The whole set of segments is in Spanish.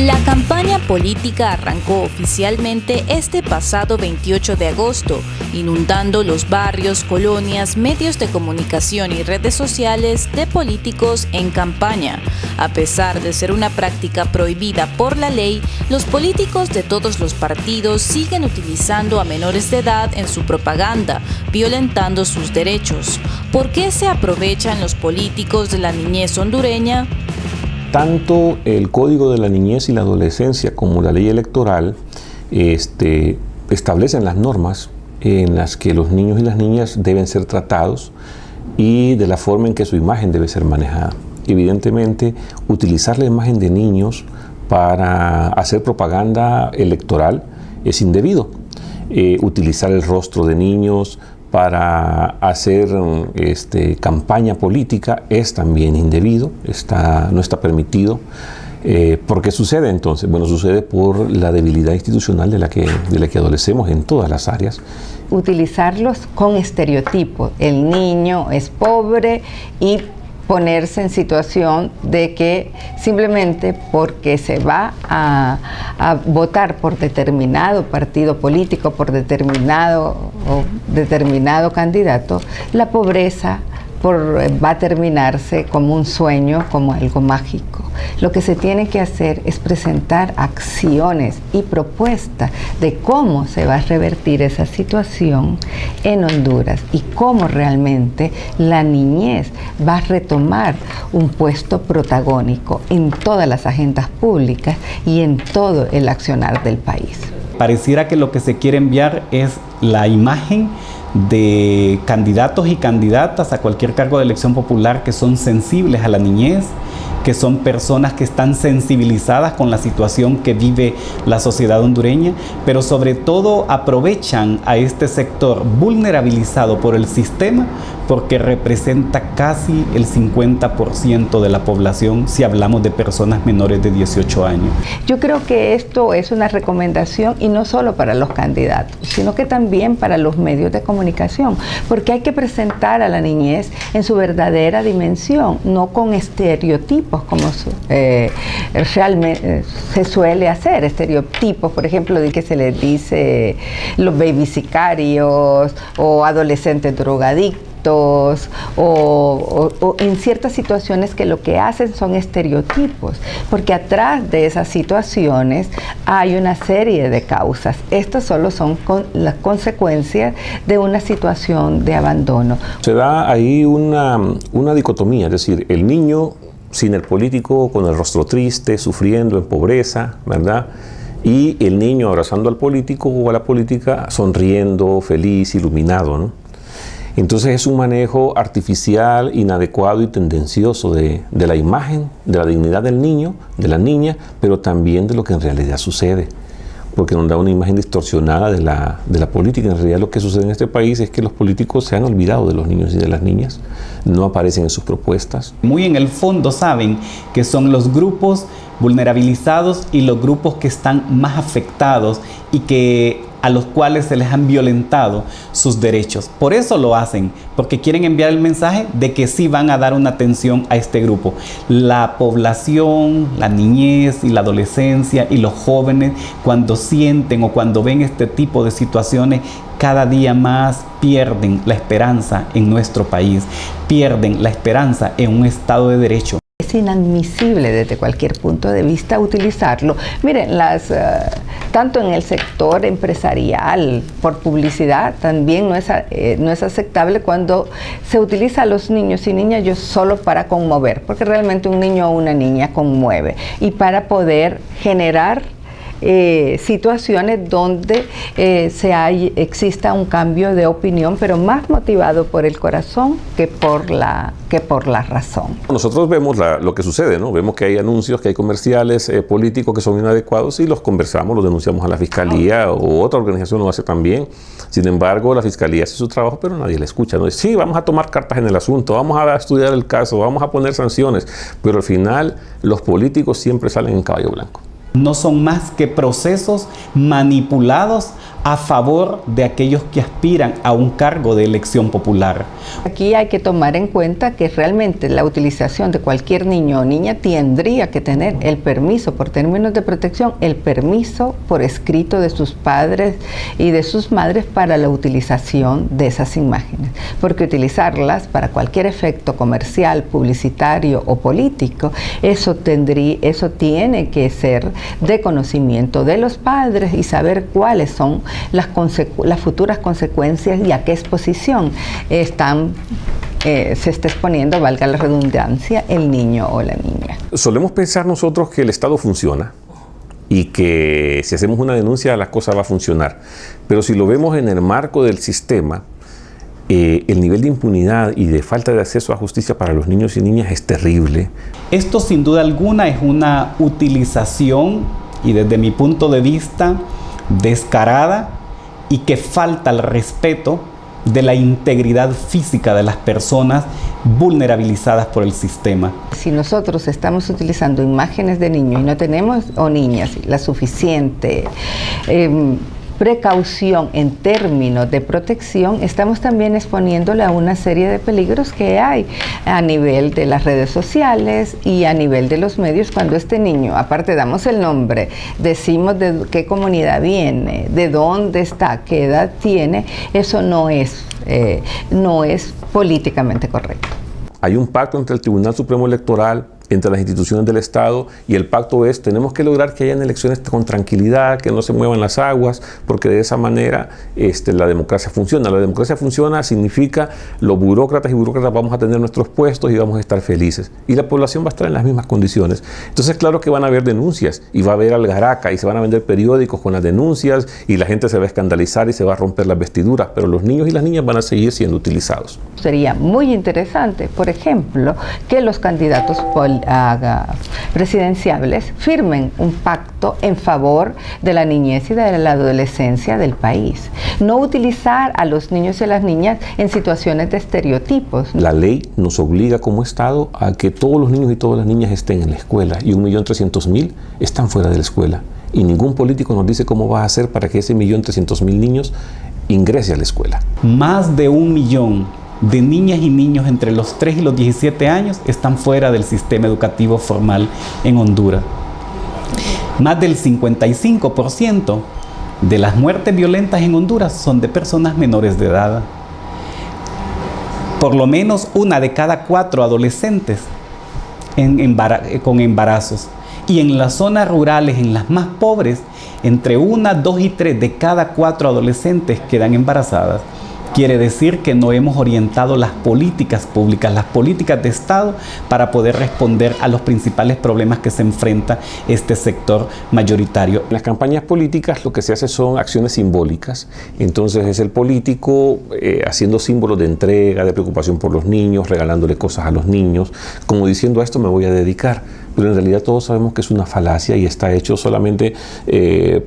La campaña política arrancó oficialmente este pasado 28 de agosto, inundando los barrios, colonias, medios de comunicación y redes sociales de políticos en campaña. A pesar de ser una práctica prohibida por la ley, los políticos de todos los partidos siguen utilizando a menores de edad en su propaganda, violentando sus derechos. ¿Por qué se aprovechan los políticos de la niñez hondureña? Tanto el Código de la Niñez y la Adolescencia como la ley electoral establecen las normas en las que los niños y las niñas deben ser tratados y de la forma en que su imagen debe ser manejada. Evidentemente, utilizar la imagen de niños para hacer propaganda electoral es indebido. Utilizar el rostro de niños para hacer campaña política es también indebido, no está permitido. ¿Por qué sucede entonces? Bueno, sucede por la debilidad institucional de la que adolecemos en todas las áreas. Utilizarlos con estereotipos. El niño es pobre y ponerse en situación de que simplemente porque se va a votar por determinado partido político, por determinado candidato, la pobreza va a terminarse como un sueño, como algo mágico. Lo que se tiene que hacer es presentar acciones y propuestas de cómo se va a revertir esa situación en Honduras y cómo realmente la niñez va a retomar un puesto protagónico en todas las agendas públicas y en todo el accionar del país. Pareciera que lo que se quiere enviar es la imagen de candidatos y candidatas a cualquier cargo de elección popular que son sensibles a la niñez, que son personas que están sensibilizadas con la situación que vive la sociedad hondureña, pero sobre todo aprovechan a este sector vulnerabilizado por el sistema porque representa casi el 50% de la población si hablamos de personas menores de 18 años. Yo creo que esto es una recomendación y no solo para los candidatos, sino que también para los medios de comunicación, porque hay que presentar a la niñez en su verdadera dimensión, no con estereotipos como realmente se suele hacer, estereotipos, por ejemplo, de que se les dice los baby sicarios o adolescentes drogadictos, o en ciertas situaciones que lo que hacen son estereotipos, porque atrás de esas situaciones hay una serie de causas. Estas solo son las consecuencias de una situación de abandono. Se da ahí una dicotomía, es decir, el niño sin el político, con el rostro triste, sufriendo en pobreza, ¿verdad? Y el niño abrazando al político o a la política, sonriendo, feliz, iluminado, ¿no? Entonces es un manejo artificial, inadecuado y tendencioso de la imagen, de la dignidad del niño, de la niña, pero también de lo que en realidad sucede, porque nos da una imagen distorsionada de la política. En realidad lo que sucede en este país es que los políticos se han olvidado de los niños y de las niñas, no aparecen en sus propuestas. Muy en el fondo saben que son los grupos vulnerabilizados y los grupos que están más afectados y a los cuales se les han violentado sus derechos. Por eso lo hacen, porque quieren enviar el mensaje de que sí van a dar una atención a este grupo. La población, la niñez y la adolescencia y los jóvenes, cuando sienten o cuando ven este tipo de situaciones, cada día más pierden la esperanza en nuestro país, pierden la esperanza en un Estado de Derecho. Es inadmisible desde cualquier punto de vista utilizarlo. Miren, tanto en el sector empresarial, por publicidad, también no es aceptable cuando se utiliza a los niños y niñas solo para conmover, porque realmente un niño o una niña conmueve, y para poder generar situaciones donde exista un cambio de opinión, pero más motivado por el corazón que por la razón. Nosotros vemos lo que sucede, ¿no? Vemos que hay anuncios, que hay comerciales políticos que son inadecuados y los conversamos, los denunciamos a la Fiscalía o otra organización lo hace también. Sin embargo, la Fiscalía hace su trabajo, pero nadie la escucha, ¿no? Sí, vamos a tomar cartas en el asunto, vamos a estudiar el caso, vamos a poner sanciones, pero al final los políticos siempre salen en caballo blanco. No son más que procesos manipulados a favor de aquellos que aspiran a un cargo de elección popular. Aquí hay que tomar en cuenta que realmente la utilización de cualquier niño o niña tendría que tener el permiso, por términos de protección, el permiso por escrito de sus padres y de sus madres para la utilización de esas imágenes. Porque utilizarlas para cualquier efecto comercial, publicitario o político, eso tiene que ser de conocimiento de los padres y saber cuáles son las futuras consecuencias y a qué exposición se está exponiendo, valga la redundancia, el niño o la niña. Solemos pensar nosotros que el Estado funciona y que si hacemos una denuncia la cosa va a funcionar, pero si lo vemos en el marco del sistema, el nivel de impunidad y de falta de acceso a justicia para los niños y niñas es terrible. Esto sin duda alguna es una utilización, y desde mi punto de vista, descarada y que falta el respeto de la integridad física de las personas vulnerabilizadas por el sistema. Si nosotros estamos utilizando imágenes de niños y no tenemos, o niñas, la suficiente precaución en términos de protección, estamos también exponiéndole a una serie de peligros que hay a nivel de las redes sociales y a nivel de los medios. Cuando este niño, aparte damos el nombre, decimos de qué comunidad viene, de dónde está, qué edad tiene, eso no es políticamente correcto. Hay un pacto entre el Tribunal Supremo Electoral, entre las instituciones del Estado, y el pacto es, tenemos que lograr que hayan elecciones con tranquilidad, que no se muevan las aguas, porque de esa manera la democracia funciona. La democracia funciona significa los burócratas y burócratas vamos a tener nuestros puestos y vamos a estar felices. Y la población va a estar en las mismas condiciones. Entonces, claro que van a haber denuncias, y va a haber algaraca, y se van a vender periódicos con las denuncias, y la gente se va a escandalizar y se va a romper las vestiduras, pero los niños y las niñas van a seguir siendo utilizados. Sería muy interesante, por ejemplo, que los candidatos presidenciables firmen un pacto en favor de la niñez y de la adolescencia del país. No utilizar a los niños y a las niñas en situaciones de estereotipos. La ley nos obliga como Estado a que todos los niños y todas las niñas estén en la escuela, y 1.300.000 están fuera de la escuela. Y ningún político nos dice cómo va a hacer para que ese 1.300.000 niños ingrese a la escuela. Más de 1 millón de niñas y niños entre los 3 y los 17 años están fuera del sistema educativo formal en Honduras. Más del 55% de las muertes violentas en Honduras son de personas menores de edad. Por lo menos 1 de cada 4 adolescentes con embarazos. Y en las zonas rurales, en las más pobres, entre 1, 2 y 3 de cada 4 adolescentes quedan embarazadas. Quiere decir que no hemos orientado las políticas públicas, las políticas de Estado para poder responder a los principales problemas que se enfrenta este sector mayoritario. En las campañas políticas lo que se hace son acciones simbólicas. Entonces es el político haciendo símbolos de entrega, de preocupación por los niños, regalándole cosas a los niños, como diciendo a esto me voy a dedicar. Pero en realidad todos sabemos que es una falacia y está hecho solamente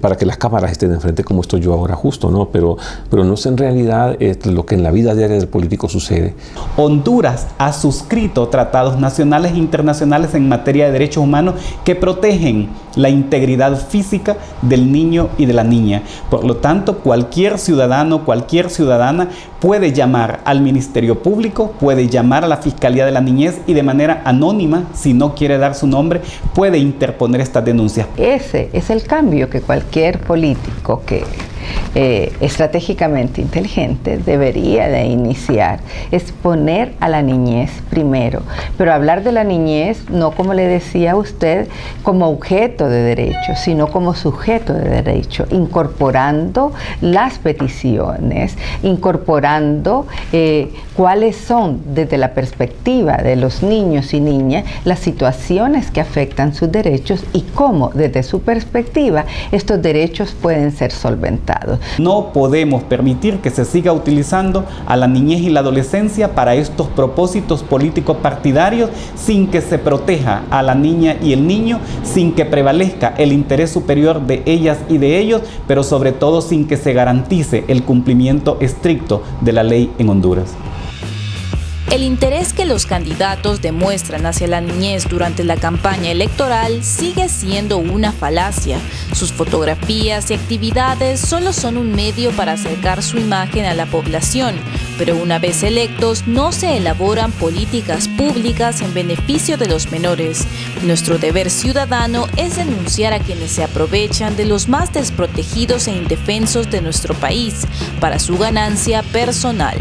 para que las cámaras estén enfrente, como estoy yo ahora justo, ¿no? Pero no es en realidad lo que en la vida diaria del político sucede. Honduras ha suscrito tratados nacionales e internacionales en materia de derechos humanos que protegen la integridad física del niño y de la niña. Por lo tanto, cualquier ciudadano, cualquier ciudadana puede llamar al Ministerio Público, puede llamar a la Fiscalía de la Niñez y de manera anónima, si no quiere dar su nombre, puede interponer estas denuncias. Ese es el cambio que cualquier político que estratégicamente inteligente debería de iniciar, es poner a la niñez primero, pero hablar de la niñez no, como le decía a usted, como objeto de derecho, sino como sujeto de derecho, incorporando las peticiones, incorporando cuáles son desde la perspectiva de los niños y niñas las situaciones que afectan sus derechos y cómo desde su perspectiva estos derechos pueden ser solventados. No podemos permitir que se siga utilizando a la niñez y la adolescencia para estos propósitos políticos partidarios sin que se proteja a la niña y el niño, sin que prevalezca el interés superior de ellas y de ellos, pero sobre todo sin que se garantice el cumplimiento estricto de la ley en Honduras. El interés que los candidatos demuestran hacia la niñez durante la campaña electoral sigue siendo una falacia. Sus fotografías y actividades solo son un medio para acercar su imagen a la población, pero una vez electos no se elaboran políticas públicas en beneficio de los menores. Nuestro deber ciudadano es denunciar a quienes se aprovechan de los más desprotegidos e indefensos de nuestro país para su ganancia personal.